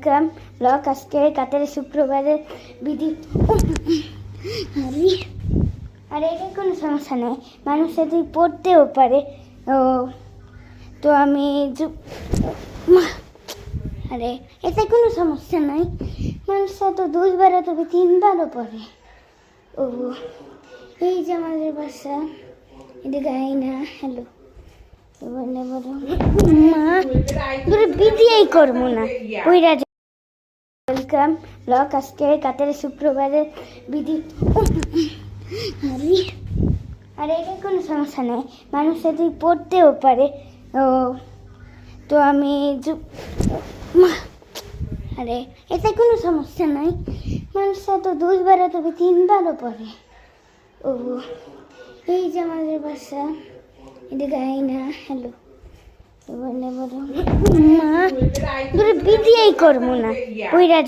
Welcome blog আজকে কাতারে শুক্রবারের বিধি। আর এটা কোনো সমস্যা নেই, মানুষ যদি পড়তেও পারে। ও তো আমি আরে এতে কোনো সমস্যা নাই, মানুষরা তো 2বার তবে 3বারও পড়ে। ও এই যে আমাদের বাসা, এদিকে আইনা। হ্যালো বলে বলো মা বিদিয়েই করবো না ওইরা। ওয়েলকাম ব্লগ আজকে কাতারে শুক্রবারের বিধি। আর এটা কোনো সমস্যা নেই, মানুষ যদি পড়তেও পারে। ও তো আমি আরে এতে কোনো সমস্যা নাই, মানুষরা তো 2বার তবে 3বারও পড়ে। ও এই যে আমাদের বাসা, এদিকে আইনা। হ্যালো বলে বলো মা বিদিয়েই করবো না ওইরা।